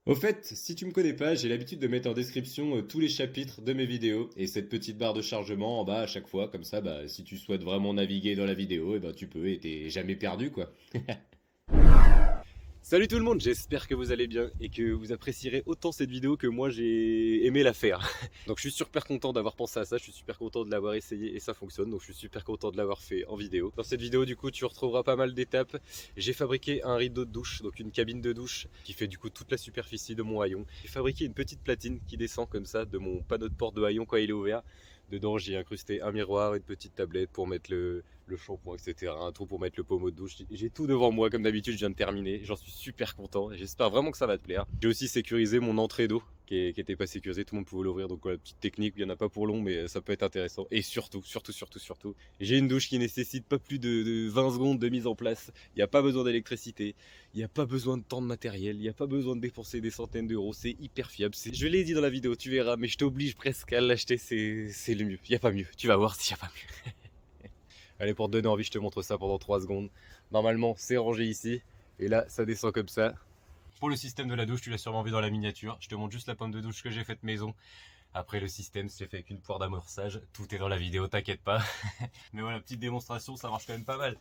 Au fait, si tu me connais pas, j'ai l'habitude de mettre en description tous les chapitres de mes vidéos et cette petite barre de chargement en bas à chaque fois, comme ça, bah, si tu souhaites vraiment naviguer dans la vidéo, et ben tu peux et t'es jamais perdu quoi. Salut tout le monde, j'espère que vous allez bien et que vous apprécierez autant cette vidéo que moi j'ai aimé la faire. Donc je suis super content d'avoir pensé à ça, je suis super content de l'avoir essayé et ça fonctionne, donc je suis super content de l'avoir fait en vidéo. Dans cette vidéo du coup tu retrouveras pas mal d'étapes. J'ai fabriqué un rideau de douche, donc une cabine de douche qui fait du coup toute la superficie de mon haillon. J'ai fabriqué une petite platine qui descend comme ça de mon panneau de porte de haillon quand il est ouvert. Dedans, j'ai incrusté un miroir, une petite tablette pour mettre le shampoing, etc. Un trou pour mettre le pommeau de douche. J'ai tout devant moi, comme d'habitude, je viens de terminer. J'en suis super content et j'espère vraiment que ça va te plaire. J'ai aussi sécurisé mon entrée d'eau qui était pas sécurisée, tout le monde pouvait l'ouvrir. Donc, voilà, petite technique, il n'y en a pas pour long, mais ça peut être intéressant. Et surtout, j'ai une douche qui nécessite pas plus de 20 secondes de mise en place. Il n'y a pas besoin d'électricité, il n'y a pas besoin de tant de matériel, il n'y a pas besoin de dépenser des centaines d'euros. C'est hyper fiable. Je l'ai dit dans la vidéo, tu verras, mais je t'oblige presque à l'acheter. C'est le mieux. Il n'y a pas mieux. Tu vas voir s'il n'y a pas mieux. Allez, pour te donner envie, je te montre ça pendant 3 secondes. Normalement, c'est rangé ici. Et là, ça descend comme ça. Pour le système de la douche, tu l'as sûrement vu dans la miniature. Je te montre juste la pomme de douche que j'ai faite maison. Après, le système, c'est fait avec une poire d'amorçage. Tout est dans la vidéo, t'inquiète pas. Mais voilà, petite démonstration, ça marche quand même pas mal.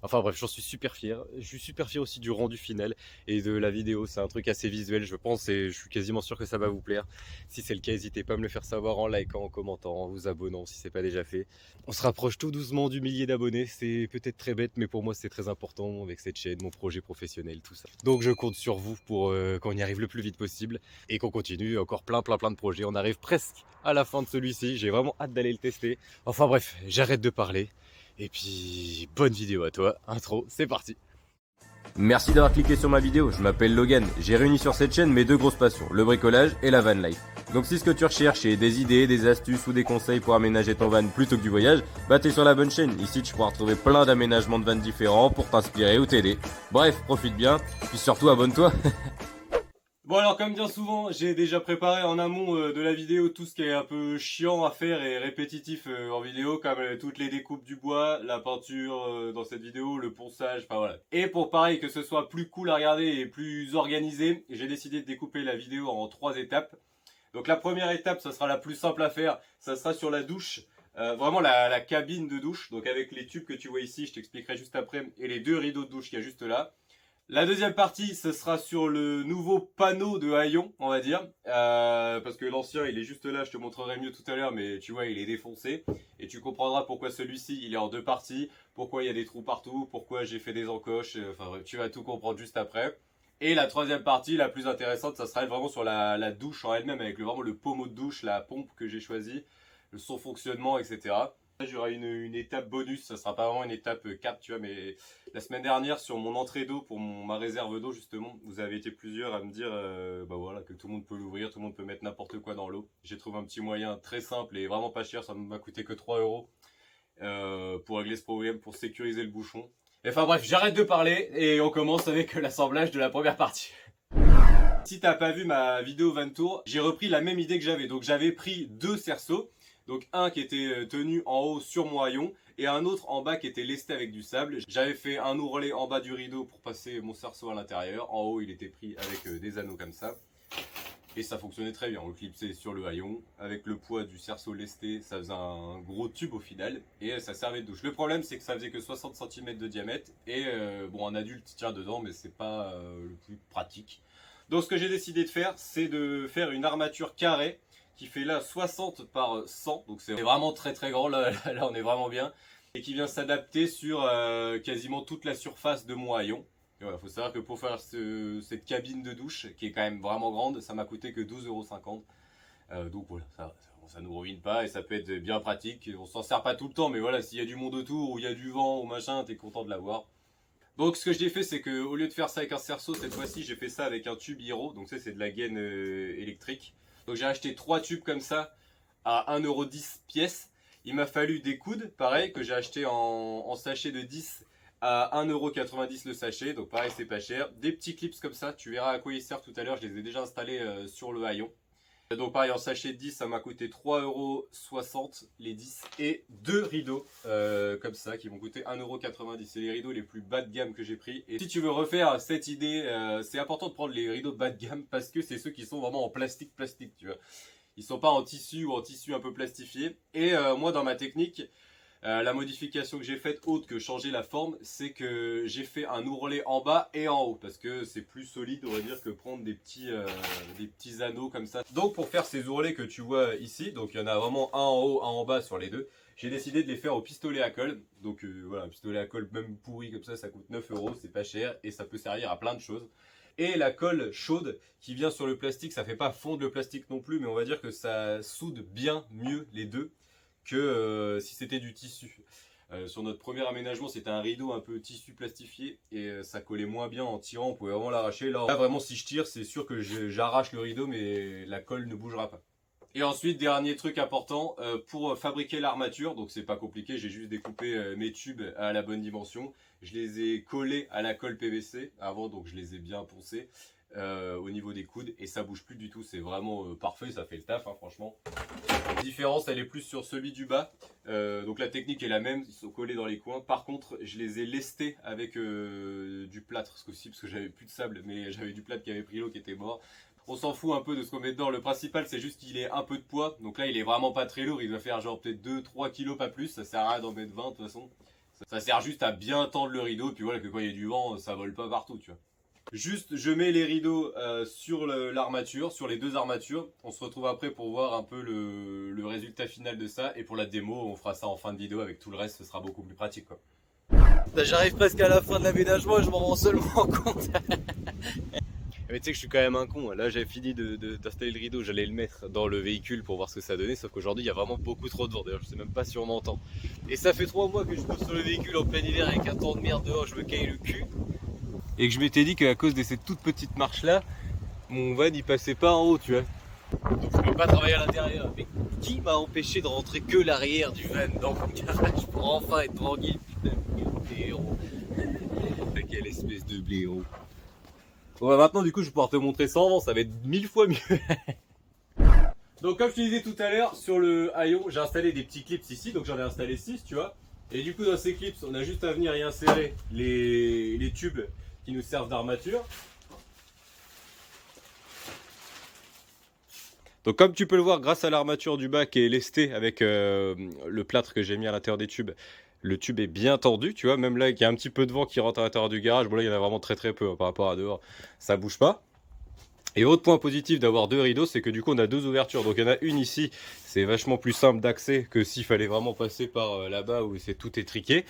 Enfin bref, j'en suis super fier. Je suis super fier aussi du rendu final et de la vidéo. C'est un truc assez visuel, je pense, et je suis quasiment sûr que ça va vous plaire. Si c'est le cas, n'hésitez pas à me le faire savoir en likant, en commentant, en vous abonnant si c'est pas déjà fait. On se rapproche tout doucement du millier d'abonnés. C'est peut-être très bête, mais pour moi, c'est très important avec cette chaîne, mon projet professionnel, tout ça. Donc je compte sur vous pour qu'on y arrive le plus vite possible et qu'on continue encore plein de projets. On arrive presque à la fin de celui-ci. J'ai vraiment hâte d'aller le tester. Enfin bref, j'arrête de parler. Et puis, bonne vidéo à toi. Intro, c'est parti. Merci d'avoir cliqué sur ma vidéo, je m'appelle Logan. J'ai réuni sur cette chaîne mes deux grosses passions, le bricolage et la van life. Donc si ce que tu recherches est des idées, des astuces ou des conseils pour aménager ton van plutôt que du voyage, bah t'es sur la bonne chaîne. Ici tu pourras retrouver plein d'aménagements de van différents pour t'inspirer ou t'aider. Bref, profite bien, puis surtout abonne-toi. Bon alors comme bien souvent, j'ai déjà préparé en amont de la vidéo tout ce qui est un peu chiant à faire et répétitif en vidéo, comme toutes les découpes du bois, la peinture dans cette vidéo, le ponçage, enfin voilà. Et pour pareil que ce soit plus cool à regarder et plus organisé, j'ai décidé de découper la vidéo en 3 étapes. Donc la première étape, ça sera la plus simple à faire, ça sera sur la douche. Vraiment la cabine de douche, donc avec les tubes que tu vois ici, je t'expliquerai juste après, et les 2 rideaux de douche qu'il y a juste là. La deuxième partie, ce sera sur le nouveau panneau de haillon, on va dire. Parce que l'ancien, il est juste là, je te montrerai mieux tout à l'heure, mais tu vois, il est défoncé. Et tu comprendras pourquoi celui-ci, il est en 2 parties, pourquoi il y a des trous partout, pourquoi j'ai fait des encoches, enfin tu vas tout comprendre juste après. Et la troisième partie, la plus intéressante, ça sera vraiment sur la douche en elle-même, avec vraiment le pommeau de douche, la pompe que j'ai choisi, son fonctionnement, etc. J'aurai une étape bonus, ça sera pas vraiment une étape 4, tu vois, mais la semaine dernière sur mon entrée d'eau pour ma réserve d'eau justement, vous avez été plusieurs à me dire bah voilà, que tout le monde peut l'ouvrir, tout le monde peut mettre n'importe quoi dans l'eau. J'ai trouvé un petit moyen très simple et vraiment pas cher, ça m'a coûté que 3 euros pour régler ce problème, pour sécuriser le bouchon. Enfin bref, j'arrête de parler et on commence avec l'assemblage de la première partie. Si t'as pas vu ma vidéo 20 tours, j'ai repris la même idée que j'avais. Donc j'avais pris 2 cerceaux. Donc un qui était tenu en haut sur mon haillon et un autre en bas qui était lesté avec du sable. J'avais fait un ourlet en bas du rideau pour passer mon cerceau à l'intérieur. En haut il était pris avec des anneaux comme ça. Et ça fonctionnait très bien, on le clipsait sur le haillon. Avec le poids du cerceau lesté, ça faisait un gros tube au final. Et ça servait de douche. Le problème c'est que ça faisait que 60 cm de diamètre. Et bon, un adulte tient dedans mais c'est pas le plus pratique. Donc ce que j'ai décidé de faire, c'est de faire une armature carrée qui fait là 60 par 100, donc c'est vraiment très grand, là on est vraiment bien, et qui vient s'adapter sur quasiment toute la surface de mon haillon. Il voilà, faut savoir que pour faire cette cabine de douche, qui est quand même vraiment grande, ça m'a coûté que 12,50 €. Donc voilà, ça nous ruine pas et ça peut être bien pratique. On s'en sert pas tout le temps, mais voilà, s'il y a du monde autour, ou il y a du vent, ou machin, t'es content de l'avoir. Donc ce que j'ai fait, c'est que au lieu de faire ça avec un cerceau, cette fois-ci j'ai fait ça avec un tube Hiro. Donc ça c'est de la gaine électrique. Donc j'ai acheté 3 tubes comme ça à 1,10 € pièce. Il m'a fallu des coudes, pareil, que j'ai acheté en sachet de 10 à 1,90 € le sachet. Donc pareil, c'est pas cher. Des petits clips comme ça, tu verras à quoi ils servent tout à l'heure. Je les ai déjà installés sur le haillon. Donc pareil, en sachet de 10, ça m'a coûté 3,60 € les 10 et 2 rideaux comme ça qui vont coûter 1,90 €. C'est les rideaux les plus bas de gamme que j'ai pris. Et si tu veux refaire cette idée, c'est important de prendre les rideaux bas de gamme parce que c'est ceux qui sont vraiment en plastique, tu vois. Ils sont pas en tissu ou en tissu un peu plastifié. Et moi, dans ma technique, la modification que j'ai faite, autre que changer la forme, c'est que j'ai fait un ourlet en bas et en haut. Parce que c'est plus solide, on va dire, que prendre des petits anneaux comme ça. Donc pour faire ces ourlets que tu vois ici, donc il y en a vraiment un en haut, un en bas sur les deux. J'ai décidé de les faire au pistolet à colle. Donc voilà, un pistolet à colle même pourri comme ça coûte 9 €, c'est pas cher et ça peut servir à plein de choses. Et la colle chaude qui vient sur le plastique, ça fait pas fondre le plastique non plus, mais on va dire que ça soude bien mieux les deux que si c'était du tissu. Sur notre premier aménagement, c'était un rideau un peu tissu plastifié et ça collait moins bien en tirant, on pouvait vraiment l'arracher. Là, vraiment, si je tire, c'est sûr que j'arrache le rideau, mais la colle ne bougera pas. Et ensuite, dernier truc important, pour fabriquer l'armature, donc c'est pas compliqué, j'ai juste découpé mes tubes à la bonne dimension. Je les ai collés à la colle PVC avant, donc je les ai bien poncés au niveau des coudes et ça bouge plus du tout, c'est vraiment parfait, ça fait le taf, hein, franchement. La différence, elle est plus sur celui du bas, donc la technique est la même, ils sont collés dans les coins. Par contre, je les ai lestés avec du plâtre, ce coup-ci, parce que j'avais plus de sable, mais j'avais du plâtre qui avait pris l'eau, qui était mort. On s'en fout un peu de ce qu'on met dedans, le principal c'est juste qu'il ait un peu de poids, donc là il est vraiment pas très lourd, il va faire genre peut-être 2-3 kilos, pas plus, ça sert à rien d'en mettre 20 de toute façon. Ça sert juste à bien tendre le rideau, puis voilà que quand il y a du vent, ça vole pas partout, tu vois. Juste, je mets les rideaux sur l'armature, sur les deux armatures. On se retrouve après pour voir un peu le résultat final de ça. Et pour la démo, on fera ça en fin de vidéo avec tout le reste, ce sera beaucoup plus pratique, quoi. J'arrive presque à la fin de l'aménagement et je m'en rends seulement compte. Mais tu sais que je suis quand même un con. Là, j'avais fini d'installer le rideau, j'allais le mettre dans le véhicule pour voir ce que ça donnait. Sauf qu'aujourd'hui, il y a vraiment beaucoup trop de vent. D'ailleurs, je sais même pas si on m'entend. Et ça fait 3 mois que je pose sur le véhicule en plein hiver avec un temps de merde dehors, je me caille le cul. Et que je m'étais dit qu'à cause de cette toute petite marche là, mon van il passait pas en haut, tu vois. Donc je peux pas travailler à l'intérieur. Mais qui m'a empêché de rentrer que l'arrière du van dans mon garage pour enfin être tranquille? Putain, quel blaireau. Quelle espèce de blaireau. Bon bah maintenant du coup je vais pouvoir te montrer ça en vent, ça va être 1000 fois mieux. Donc comme je te disais tout à l'heure, sur le haillon, j'ai installé des petits clips ici, donc j'en ai installé 6, tu vois. Et du coup dans ces clips, on a juste à venir y insérer les tubes qui nous servent d'armature. Donc comme tu peux le voir, grâce à l'armature du bas qui est lestée avec le plâtre que j'ai mis à l'intérieur des tubes, le tube est bien tordu, tu vois, même là il y a un petit peu de vent qui rentre à l'intérieur du garage, bon là il y en a vraiment très peu hein, par rapport à dehors, ça bouge pas. Et autre point positif d'avoir deux rideaux, c'est que du coup on a deux ouvertures, donc il y en a une ici, c'est vachement plus simple d'accès que s'il fallait vraiment passer par là-bas où c'est tout étriqué.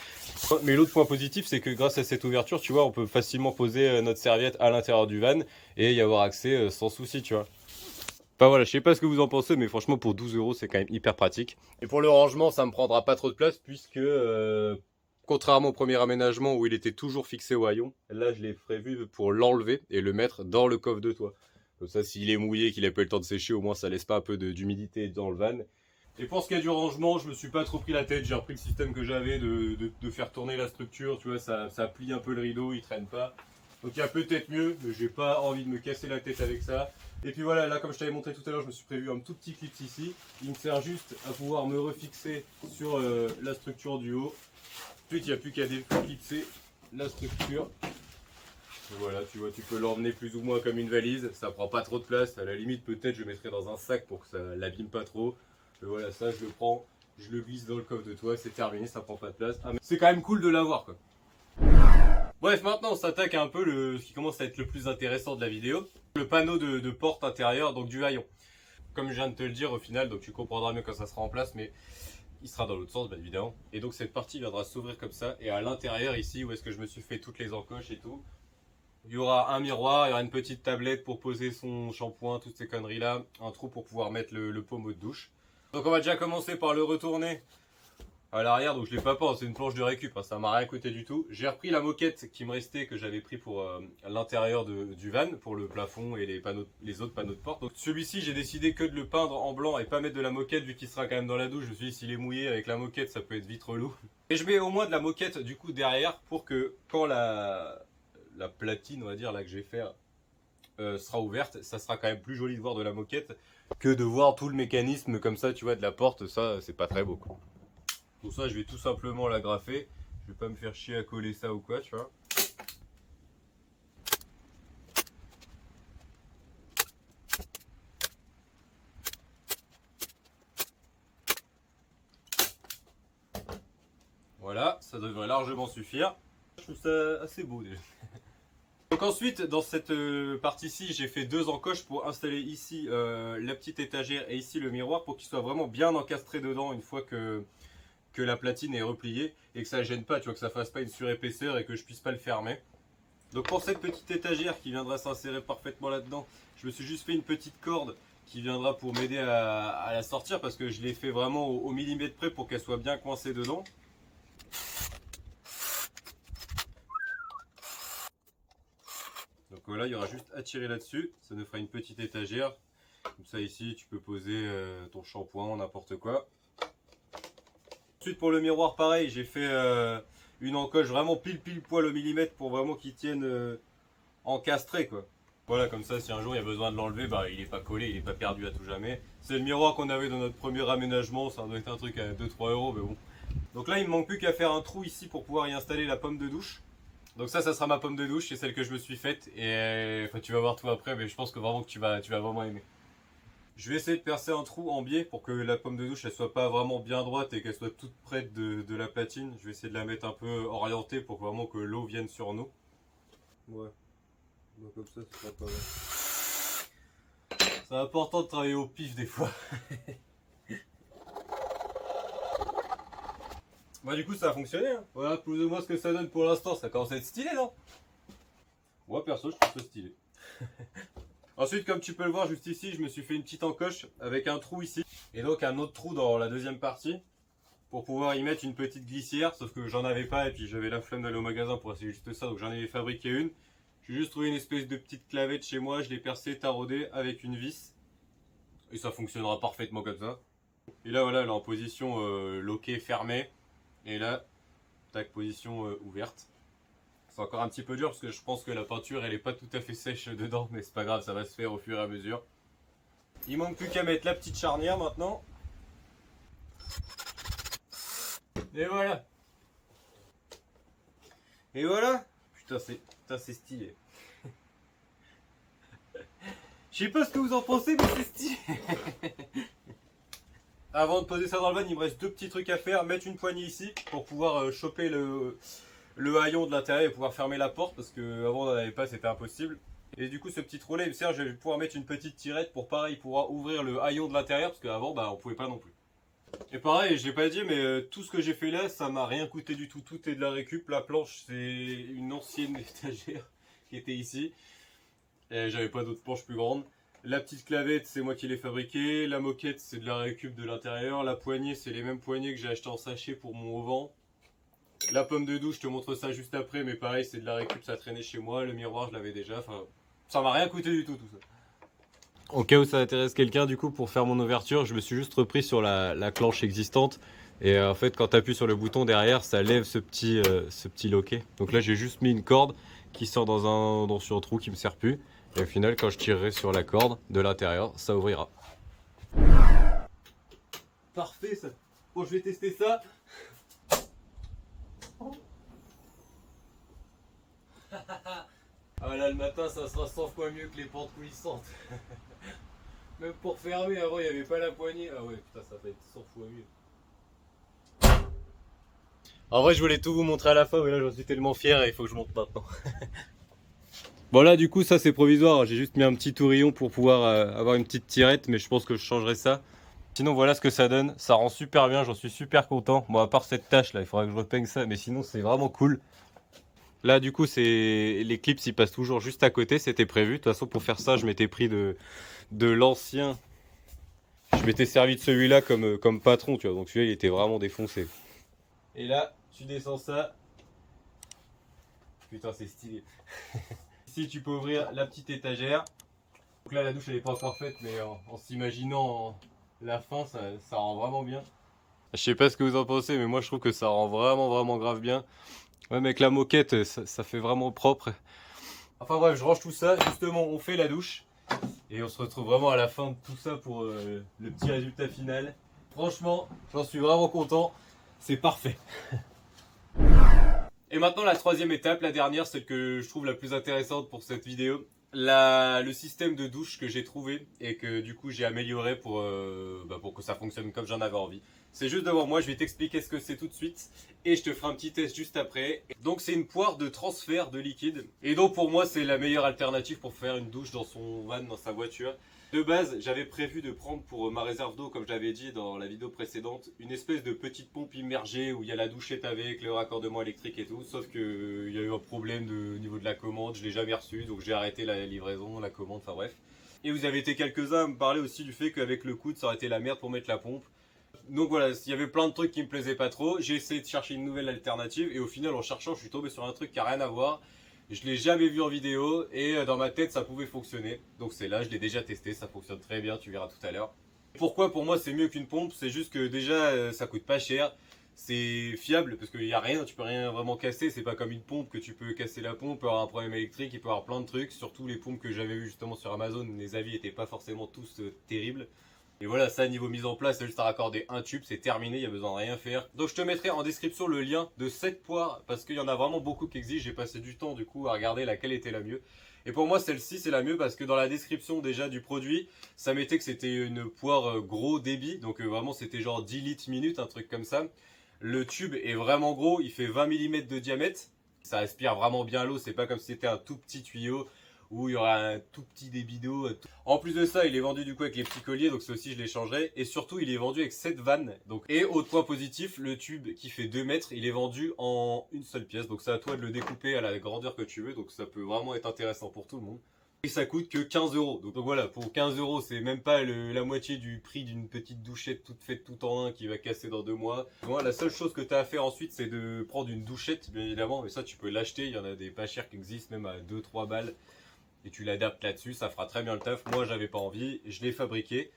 Mais l'autre point positif, c'est que grâce à cette ouverture, tu vois, on peut facilement poser notre serviette à l'intérieur du van et y avoir accès sans souci, tu vois. Enfin voilà, je sais pas ce que vous en pensez, mais franchement pour 12 €, c'est quand même hyper pratique. Et pour le rangement, ça me prendra pas trop de place puisque contrairement au premier aménagement où il était toujours fixé au haillon, là je l'ai prévu pour l'enlever et le mettre dans le coffre de toit. Comme ça, s'il est mouillé, qu'il n'a pas eu le temps de sécher, au moins ça laisse pas un peu d'humidité dans le van. Et pour ce qui est du rangement, je me suis pas trop pris la tête, j'ai repris le système que j'avais de faire tourner la structure, tu vois, ça plie un peu le rideau, il traîne pas. Donc il y a peut-être mieux, mais j'ai pas envie de me casser la tête avec ça. Et puis voilà, là comme je t'avais montré tout à l'heure, je me suis prévu un tout petit clip ici. Il me sert juste à pouvoir me refixer sur la structure du haut. Ensuite, il n'y a plus qu'à déclipser la structure. Voilà, tu vois, tu peux l'emmener plus ou moins comme une valise. Ça prend pas trop de place. À la limite, peut-être je le mettrai dans un sac pour que ça l'abîme pas trop. Mais voilà, ça je le prends, je le glisse dans le coffre de toit, c'est terminé, ça prend pas de place. Ah, mais c'est quand même cool de l'avoir quoi. Bref, maintenant on s'attaque à un peu ce qui commence à être le plus intéressant de la vidéo. Le panneau de porte intérieure, donc du haillon. Comme je viens de te le dire au final, donc tu comprendras mieux quand ça sera en place, mais il sera dans l'autre sens bien évidemment. Et donc cette partie viendra s'ouvrir comme ça. Et à l'intérieur ici, où est-ce que je me suis fait toutes les encoches et tout, il y aura un miroir, il y aura une petite tablette pour poser son shampoing, toutes ces conneries là. Un trou pour pouvoir mettre le pommeau de douche. Donc on va déjà commencer par le retourner à l'arrière, donc je l'ai pas peint, c'est une planche de récup, hein, ça m'a rien coûté du tout. J'ai repris la moquette qui me restait, que j'avais pris pour l'intérieur du van, pour le plafond et les autres panneaux de porte. Donc celui-ci, j'ai décidé que de le peindre en blanc et pas mettre de la moquette, vu qu'il sera quand même dans la douche. Je me suis dit, s'il est mouillé avec la moquette, ça peut être vite relou. Et je mets au moins de la moquette du coup derrière, pour que quand la platine, on va dire, là que je vais faire, sera ouverte. Ça sera quand même plus joli de voir de la moquette que de voir tout le mécanisme comme ça, tu vois, de la porte. Ça, c'est pas très beau, quoi. Pour ça, je vais tout simplement l'agrafer. Je vais pas me faire chier à coller ça ou quoi, tu vois. Voilà, ça devrait largement suffire. Je trouve ça assez beau déjà. Donc ensuite, dans cette partie-ci, j'ai fait 2 encoches pour installer ici la petite étagère et ici le miroir pour qu'il soit vraiment bien encastré dedans une fois que la platine est repliée et que ça ne gêne pas, tu vois, que ça fasse pas une surépaisseur et que je puisse pas le fermer. Donc pour cette petite étagère qui viendra s'insérer parfaitement là-dedans, je me suis juste fait une petite corde qui viendra pour m'aider à la sortir parce que je l'ai fait vraiment au millimètre près pour qu'elle soit bien coincée dedans. Donc voilà, il y aura juste à tirer là-dessus, ça nous fera une petite étagère. Comme ça ici, tu peux poser ton shampoing, n'importe quoi. Ensuite pour le miroir, pareil, j'ai fait une encoche vraiment pile poil au millimètre pour vraiment qu'il tienne encastré, quoi. Voilà, comme ça, si un jour il y a besoin de l'enlever, bah, il n'est pas collé, il n'est pas perdu à tout jamais. C'est le miroir qu'on avait dans notre premier aménagement, ça doit être un truc à 2-3 euros, mais bon. Donc là, il me manque plus qu'à faire un trou ici pour pouvoir y installer la pomme de douche. Donc ça sera ma pomme de douche, c'est celle que je me suis faite. Et enfin, tu vas voir tout après, mais je pense que vraiment que tu vas vraiment aimer. Je vais essayer de percer un trou en biais pour que la pomme de douche elle soit pas vraiment bien droite et qu'elle soit toute près de la platine. Je vais essayer de la mettre un peu orientée pour vraiment que l'eau vienne sur nous. Ouais. Donc comme ça, c'est pas mal. C'est important de travailler au pif des fois. Bah du coup ça a fonctionné, hein. Voilà plus ou moins ce que ça donne pour l'instant, ça commence à être stylé, non? Moi perso je trouve ça stylé. Ensuite comme tu peux le voir juste ici, je me suis fait une petite encoche avec un trou ici. Et donc un autre trou dans la deuxième partie. Pour pouvoir y mettre une petite glissière, sauf que j'en avais pas et puis j'avais la flemme d'aller au magasin pour essayer juste ça, donc j'en ai fabriqué une. J'ai juste trouvé une espèce de petite clavette chez moi, je l'ai percée, taraudée avec une vis. Et ça fonctionnera parfaitement comme ça. Et là voilà, elle est en position loquée, fermée. Et là, tac, position ouverte. C'est encore un petit peu dur parce que je pense que la peinture elle est pas tout à fait sèche dedans, mais c'est pas grave, ça va se faire au fur et à mesure. Il manque plus qu'à mettre la petite charnière maintenant. Et voilà. Et voilà. Putain c'est stylé. Je sais pas ce que vous en pensez, mais c'est stylé. Avant de poser ça dans le van, il me reste 2 petits trucs à faire. Mettre une poignée ici pour pouvoir choper le haillon de l'intérieur et pouvoir fermer la porte parce que avant on n'en avait pas, c'était impossible. Et du coup ce petit trou là il me sert, je vais pouvoir mettre une petite tirette pour pareil pouvoir ouvrir le haillon de l'intérieur parce qu'avant bah on pouvait pas non plus. Et pareil, je l'ai pas dit mais tout ce que j'ai fait là ça m'a rien coûté du tout, tout est de la récup. La planche c'est une ancienne étagère qui était ici. Et j'avais pas d'autres planches plus grandes. La petite clavette c'est moi qui l'ai fabriquée, la moquette c'est de la récup de l'intérieur, la poignée c'est les mêmes poignées que j'ai acheté en sachet pour mon auvent. La pomme de douche, je te montre ça juste après, mais pareil, c'est de la récup, ça traînait chez moi. Le miroir, je l'avais déjà. Enfin, ça m'a rien coûté du tout, tout ça. Au cas où ça intéresse quelqu'un, du coup, pour faire mon ouverture, je me suis juste repris sur la clenche existante. Et en fait, quand tu appuies sur le bouton derrière, ça lève ce petit loquet. Donc là, j'ai juste mis une corde qui sort sur un trou qui me sert plus. Et au final, quand je tirerai sur la corde de l'intérieur, ça ouvrira. Parfait, ça. Bon, je vais tester ça. Ah là le matin ça sera 100 fois mieux que les pentes coulissantes. Même pour fermer avant il n'y avait pas la poignée. Ah ouais putain ça va être 100 fois mieux. En vrai je voulais tout vous montrer à la fin mais là j'en suis tellement fier et il faut que je monte maintenant. Bon là du coup ça c'est provisoire, j'ai juste mis un petit tourillon pour pouvoir avoir une petite tirette mais je pense que je changerai ça. Sinon voilà ce que ça donne, ça rend super bien, j'en suis super content. Bon à part cette tâche là, il faudra que je repeigne ça mais sinon c'est vraiment cool. Là du coup c'est les clips ils passent toujours juste à côté, c'était prévu. De toute façon pour faire ça je m'étais pris de l'ancien. Je m'étais servi de celui-là comme patron tu vois, donc celui-là il était vraiment défoncé. Et là tu descends ça. Putain c'est stylé. Ici tu peux ouvrir la petite étagère. Donc là la douche elle est pas encore faite mais en s'imaginant la fin ça rend vraiment bien. Je sais pas ce que vous en pensez mais moi je trouve que ça rend vraiment grave bien. Ouais, mais avec la moquette, ça fait vraiment propre. Enfin bref, je range tout ça, justement on fait la douche. Et on se retrouve vraiment à la fin de tout ça pour le petit résultat final. Franchement, j'en suis vraiment content, c'est parfait. Et maintenant la troisième étape, la dernière, celle que je trouve la plus intéressante pour cette vidéo. Le système de douche que j'ai trouvé et que du coup j'ai amélioré pour que ça fonctionne comme j'en avais envie. C'est juste devant moi, je vais t'expliquer ce que c'est tout de suite et je te ferai un petit test juste après. Donc c'est une poire de transfert de liquide et donc pour moi c'est la meilleure alternative pour faire une douche dans son van, dans sa voiture. De base, j'avais prévu de prendre pour ma réserve d'eau, comme je l'avais dit dans la vidéo précédente, une espèce de petite pompe immergée où il y a la douchette avec le raccordement électrique et tout. Sauf que il y a eu un problème au niveau de la commande, je l'ai jamais reçu, donc j'ai arrêté la livraison, la commande, enfin bref. Et vous avez été quelques-uns à me parler aussi du fait qu'avec le coude, ça aurait été la merde pour mettre la pompe. Donc voilà, il y avait plein de trucs qui me plaisaient pas trop. J'ai essayé de chercher une nouvelle alternative et au final, en cherchant, je suis tombé sur un truc qui a rien à voir. Je l'ai jamais vu en vidéo et dans ma tête ça pouvait fonctionner. Donc c'est là, je l'ai déjà testé, ça fonctionne très bien, tu verras tout à l'heure. Pourquoi pour moi c'est mieux qu'une pompe? C'est juste que déjà ça coûte pas cher, c'est fiable parce qu'il n'y a rien, tu peux rien vraiment casser. C'est pas comme une pompe que tu peux casser la pompe, avoir un problème électrique, il peut y avoir plein de trucs. Surtout les pompes que j'avais vues justement sur Amazon, les avis étaient pas forcément tous terribles. Et voilà, ça niveau mise en place, c'est juste à raccorder un tube, c'est terminé, il n'y a besoin de rien faire. Donc je te mettrai en description le lien de cette poire, parce qu'il y en a vraiment beaucoup qui existent. J'ai passé du temps du coup à regarder laquelle était la mieux. Et pour moi celle-ci c'est la mieux parce que dans la description déjà du produit, ça mettait que c'était une poire gros débit. Donc vraiment c'était genre 10 litres minute, un truc comme ça. Le tube est vraiment gros, il fait 20 mm de diamètre. Ça aspire vraiment bien l'eau, c'est pas comme si c'était un tout petit tuyau où il y aura un tout petit débit d'eau. En plus de ça, il est vendu du coup avec les petits colliers, donc ça aussi je les changerai. Et surtout, il est vendu avec 7 vannes. Donc, et autre point positif, le tube qui fait 2 mètres, il est vendu en une seule pièce. Donc c'est à toi de le découper à la grandeur que tu veux. Donc ça peut vraiment être intéressant pour tout le monde. Et ça coûte que 15 euros. Donc voilà, pour 15 euros, c'est même pas la moitié du prix d'une petite douchette toute faite tout en un qui va casser dans 2 mois. Moi, la seule chose que tu as à faire ensuite, c'est de prendre une douchette, bien évidemment. Mais ça, tu peux l'acheter. Il y en a des pas chers qui existent, même à 2-3 balles. Et tu l'adaptes là-dessus, ça fera très bien le taf. Moi, j'avais pas envie, je l'ai fabriqué.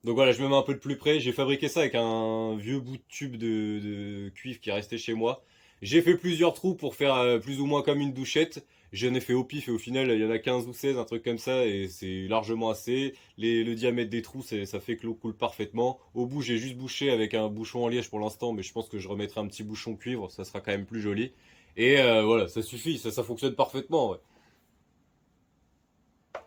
Donc voilà, je me mets un peu de plus près. J'ai fabriqué ça avec un vieux bout de tube de cuivre qui est resté chez moi. J'ai fait plusieurs trous pour faire plus ou moins comme une douchette. J'en ai fait au pif et au final, il y en a 15 ou 16, un truc comme ça, et c'est largement assez. Le diamètre des trous, ça fait que l'eau coule parfaitement. Au bout, j'ai juste bouché avec un bouchon en liège pour l'instant, mais je pense que je remettrai un petit bouchon cuivre, ça sera quand même plus joli. Et voilà, ça suffit, ça fonctionne parfaitement. Ouais.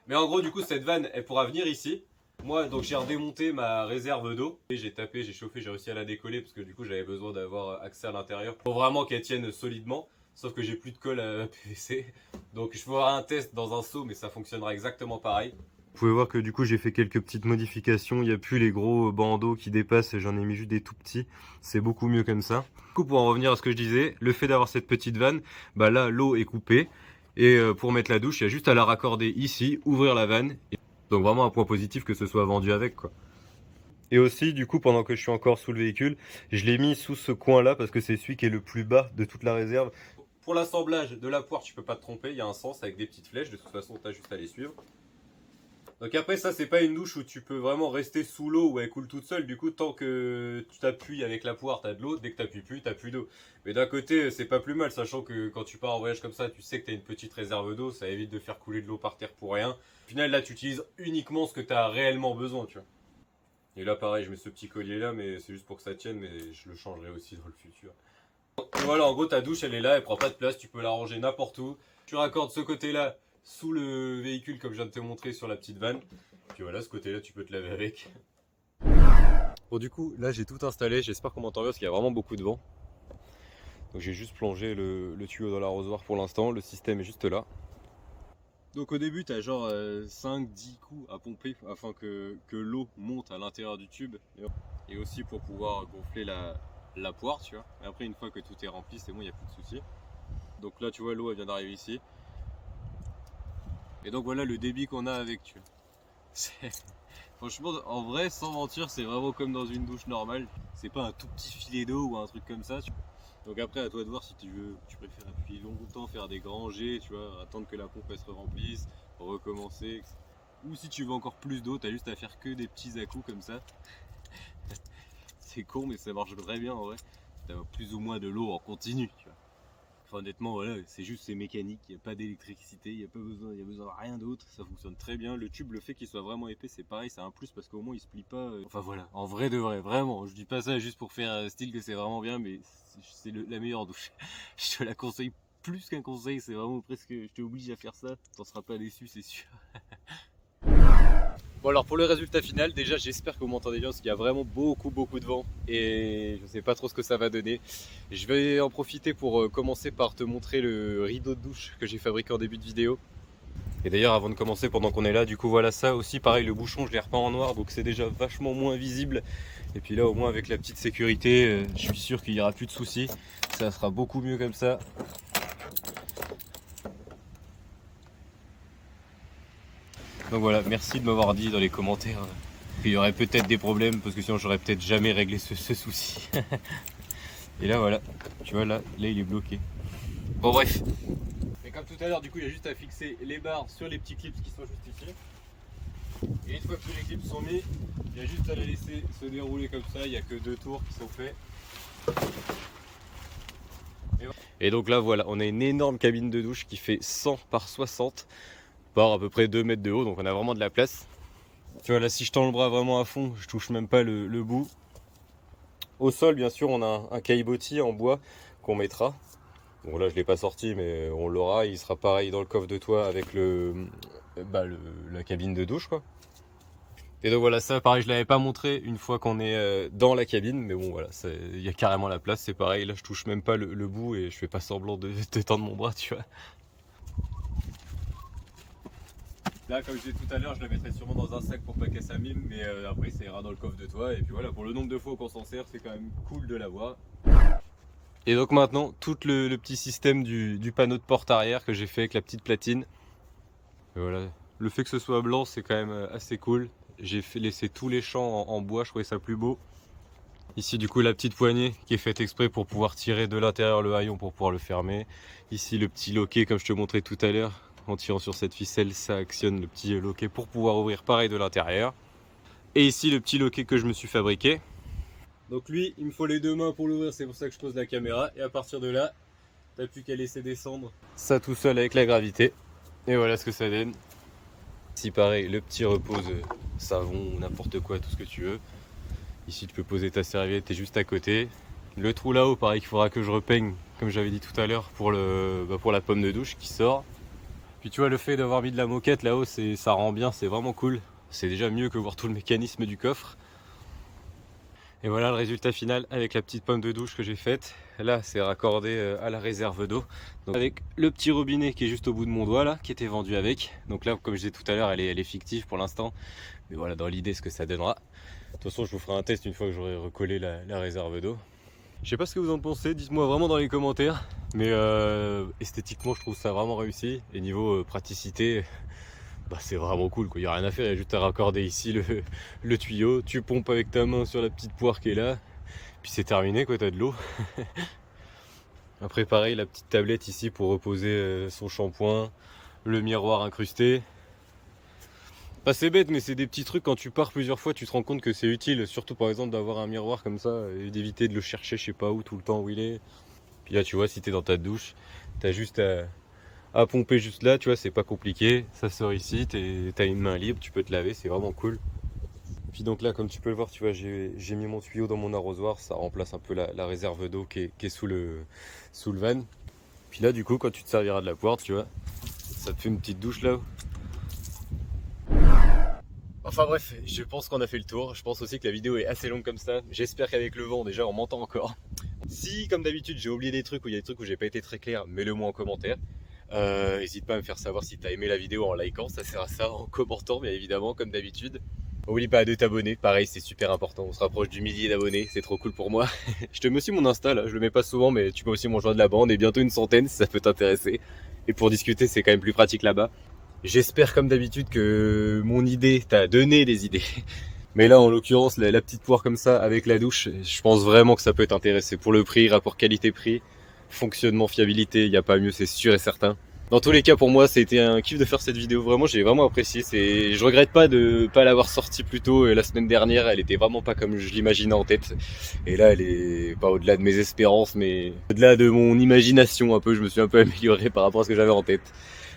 Mais en gros, du coup, cette vanne, elle pourra venir ici. Moi, donc j'ai redémonté ma réserve d'eau. J'ai tapé, j'ai chauffé, j'ai réussi à la décoller parce que du coup, j'avais besoin d'avoir accès à l'intérieur pour vraiment qu'elle tienne solidement. Sauf que j'ai plus de colle à PVC. Donc je ferai un test dans un seau, mais ça fonctionnera exactement pareil. Vous pouvez voir que du coup j'ai fait quelques petites modifications, il n'y a plus les gros bandeaux qui dépassent, j'en ai mis juste des tout petits, c'est beaucoup mieux comme ça. Du coup pour en revenir à ce que je disais, le fait d'avoir cette petite vanne, bah là l'eau est coupée et pour mettre la douche il y a juste à la raccorder ici, ouvrir la vanne. Donc vraiment un point positif que ce soit vendu avec quoi. Et aussi du coup pendant que je suis encore sous le véhicule, je l'ai mis sous ce coin là parce que c'est celui qui est le plus bas de toute la réserve. Pour l'assemblage de la poire tu peux pas te tromper, il y a un sens avec des petites flèches, de toute façon tu as juste à les suivre. Donc après ça c'est pas une douche où tu peux vraiment rester sous l'eau où elle coule toute seule, du coup tant que tu t'appuies avec la poire t'as de l'eau, dès que t'appuies plus t'as plus d'eau. Mais d'un côté c'est pas plus mal, sachant que quand tu pars en voyage comme ça tu sais que t'as une petite réserve d'eau, ça évite de faire couler de l'eau par terre pour rien. Au final là tu utilises uniquement ce que t'as réellement besoin tu vois. Et là pareil je mets ce petit collier là mais c'est juste pour que ça tienne, mais je le changerai aussi dans le futur. Et voilà en gros ta douche elle est là, elle prend pas de place, tu peux la ranger n'importe où. Tu raccordes ce côté là sous le véhicule comme je viens de te montrer sur la petite vanne. Puis voilà, ce côté là tu peux te laver avec. Bon du coup là j'ai tout installé, j'espère qu'on m'entend bien parce qu'il y a vraiment beaucoup de vent. Donc j'ai juste plongé le tuyau dans l'arrosoir pour l'instant, le système est juste là. Donc au début tu as genre 5-10 coups à pomper afin que l'eau monte à l'intérieur du tube. Et aussi pour pouvoir gonfler la poire tu vois. Et après une fois que tout est rempli c'est bon, il n'y a plus de soucis. Donc là tu vois l'eau elle vient d'arriver ici. Et donc voilà le débit qu'on a avec tu vois. Franchement en vrai sans mentir c'est vraiment comme dans une douche normale. C'est pas un tout petit filet d'eau ou un truc comme ça. Donc après à toi de voir si tu préfères appuyer longtemps, faire des grands jets, tu vois, attendre que la pompe elle se remplisse, recommencer. Etc. Ou si tu veux encore plus d'eau, t'as juste à faire que des petits à-coups comme ça. C'est con mais ça marche très bien en vrai. T'as plus ou moins de l'eau en continu, tu vois. Enfin, honnêtement, voilà, c'est juste c'est mécanique, il n'y a pas d'électricité, il y a besoin de rien d'autre, ça fonctionne très bien. Le tube, le fait qu'il soit vraiment épais, c'est pareil, c'est un plus parce qu'au moins il se plie pas. Enfin voilà, en vrai de vrai, vraiment, je dis pas ça juste pour faire style que c'est vraiment bien, mais c'est la meilleure douche. Je te la conseille plus qu'un conseil, c'est vraiment presque, je t'oblige à faire ça, t'en seras pas déçu, c'est sûr. Bon alors pour le résultat final, déjà j'espère que vous m'entendez bien parce qu'il y a vraiment beaucoup de vent et je sais pas trop ce que ça va donner. Je vais en profiter pour commencer par te montrer le rideau de douche que j'ai fabriqué en début de vidéo. Et d'ailleurs avant de commencer, pendant qu'on est là, du coup voilà ça aussi, pareil le bouchon je l'ai repeint en noir donc c'est déjà vachement moins visible. Et puis là au moins avec la petite sécurité, je suis sûr qu'il n'y aura plus de soucis, ça sera beaucoup mieux comme ça. Donc voilà, merci de m'avoir dit dans les commentaires qu'il y aurait peut-être des problèmes parce que sinon j'aurais peut-être jamais réglé ce souci. Et là voilà, tu vois là il est bloqué. Bon bref. Et comme tout à l'heure, du coup il y a juste à fixer les barres sur les petits clips qui sont juste ici. Et une fois que les clips sont mis, il y a juste à les laisser se dérouler comme ça, il n'y a que 2 tours qui sont faits. Et donc là voilà, on a une énorme cabine de douche qui fait 100 par 60 par à peu près 2 mètres de haut, donc on a vraiment de la place. Tu vois là, si je tends le bras vraiment à fond, je touche même pas le bout. Au sol bien sûr on a un caillebotis en bois qu'on mettra. Bon là je l'ai pas sorti mais on l'aura, il sera pareil dans le coffre de toit avec la cabine de douche quoi. Et donc voilà, ça pareil je l'avais pas montré une fois qu'on est dans la cabine, mais bon voilà, il y a carrément la place, c'est pareil, là je touche même pas le bout et je fais pas semblant de tendre mon bras tu vois. Là, comme je disais tout à l'heure, je la mettrai sûrement dans un sac pour pas qu'elle s'abîme, mais après ça ira dans le coffre de toit. Et puis voilà, pour le nombre de fois qu'on s'en sert, c'est quand même cool de l'avoir. Et donc maintenant, tout le petit système du panneau de porte arrière que j'ai fait avec la petite platine. Et voilà, le fait que ce soit blanc, c'est quand même assez cool. J'ai laissé tous les champs en bois, je trouvais ça plus beau. Ici du coup la petite poignée qui est faite exprès pour pouvoir tirer de l'intérieur le haillon pour pouvoir le fermer. Ici le petit loquet comme je te montrais tout à l'heure. En tirant sur cette ficelle, ça actionne le petit loquet pour pouvoir ouvrir pareil de l'intérieur. Et ici le petit loquet que je me suis fabriqué. Donc lui, il me faut les 2 mains pour l'ouvrir, c'est pour ça que je pose la caméra. Et à partir de là, t'as plus qu'à laisser descendre ça tout seul avec la gravité. Et voilà ce que ça donne. Ici pareil, le petit repose savon, n'importe quoi, tout ce que tu veux. Ici tu peux poser ta serviette, t'es juste à côté. Le trou là-haut, pareil qu'il faudra que je repeigne, comme j'avais dit tout à l'heure, pour la pomme de douche qui sort. Puis tu vois, le fait d'avoir mis de la moquette là-haut, ça rend bien, c'est vraiment cool. C'est déjà mieux que voir tout le mécanisme du coffre. Et voilà le résultat final avec la petite pomme de douche que j'ai faite. Là, c'est raccordé à la réserve d'eau. Donc avec le petit robinet qui est juste au bout de mon doigt là, qui était vendu avec. Donc là, comme je disais tout à l'heure, elle est fictive pour l'instant. Mais voilà, dans l'idée, ce que ça donnera. De toute façon, je vous ferai un test une fois que j'aurai recollé la réserve d'eau. Je sais pas ce que vous en pensez, dites-moi vraiment dans les commentaires. Mais esthétiquement, je trouve ça vraiment réussi. Et niveau praticité, c'est vraiment cool quoi. Il n'y a rien à faire, il y a juste à raccorder ici le tuyau. Tu pompes avec ta main sur la petite poire qui est là. Puis c'est terminé quoi, t'as de l'eau. Après pareil, la petite tablette ici pour reposer son shampoing. Le miroir incrusté. C'est bête, mais c'est des petits trucs, quand tu pars plusieurs fois, tu te rends compte que c'est utile, surtout par exemple d'avoir un miroir comme ça et d'éviter de le chercher je sais pas où tout le temps où il est. Puis là tu vois, si t'es dans ta douche, t'as juste à pomper juste là, tu vois, c'est pas compliqué, ça sort ici, t'as une main libre, tu peux te laver, c'est vraiment cool. Puis donc là, comme tu peux le voir, tu vois, j'ai mis mon tuyau dans mon arrosoir, ça remplace un peu la réserve d'eau qui est sous le van. Puis là du coup, quand tu te serviras de la poire, tu vois, ça te fait une petite douche là. Enfin bref, je pense qu'on a fait le tour. Je pense aussi que la vidéo est assez longue comme ça. J'espère qu'avec le vent, déjà, on m'entend encore. Si, comme d'habitude, j'ai oublié des trucs ou il y a des trucs où j'ai pas été très clair, mets-le moi en commentaire. N'hésite pas à me faire savoir si tu as aimé la vidéo en likant, ça sert à ça, en commentant bien évidemment, comme d'habitude. N'oublie pas de t'abonner, pareil, c'est super important. On se rapproche du 1000 d'abonnés, c'est trop cool pour moi. Je te mets aussi mon Insta là, je le mets pas souvent, mais tu peux aussi me rejoindre là-bas. On est bientôt une centaine si ça peut t'intéresser. Et pour discuter, c'est quand même plus pratique là-bas. J'espère comme d'habitude que mon idée t'a donné des idées. Mais là en l'occurrence la petite poire comme ça avec la douche, je pense vraiment que ça peut t'intéresser. Pour le prix, rapport qualité-prix, fonctionnement, fiabilité, il n'y a pas mieux, c'est sûr et certain. Dans tous les cas, pour moi, c'était un kiff de faire cette vidéo. Vraiment, j'ai vraiment apprécié. Je regrette pas de pas l'avoir sortie plus tôt la semaine dernière. Elle était vraiment pas comme je l'imaginais en tête. Et là, elle est pas au-delà de mes espérances, mais au-delà de mon imagination un peu. Je me suis un peu amélioré par rapport à ce que j'avais en tête.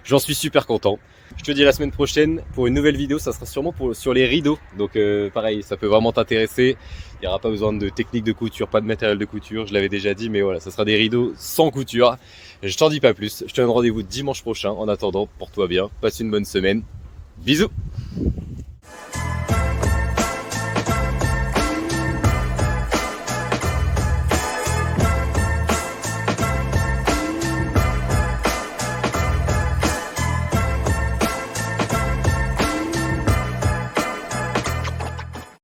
J'en suis super content. Je te dis à la semaine prochaine pour une nouvelle vidéo. Ça sera sûrement sur les rideaux. Donc pareil, ça peut vraiment t'intéresser. Il n'y aura pas besoin de technique de couture, pas de matériel de couture. Je l'avais déjà dit, mais voilà, ça sera des rideaux sans couture. Je t'en dis pas plus. Je te donne rendez-vous dimanche prochain. En attendant, porte-toi bien. Passe une bonne semaine. Bisous.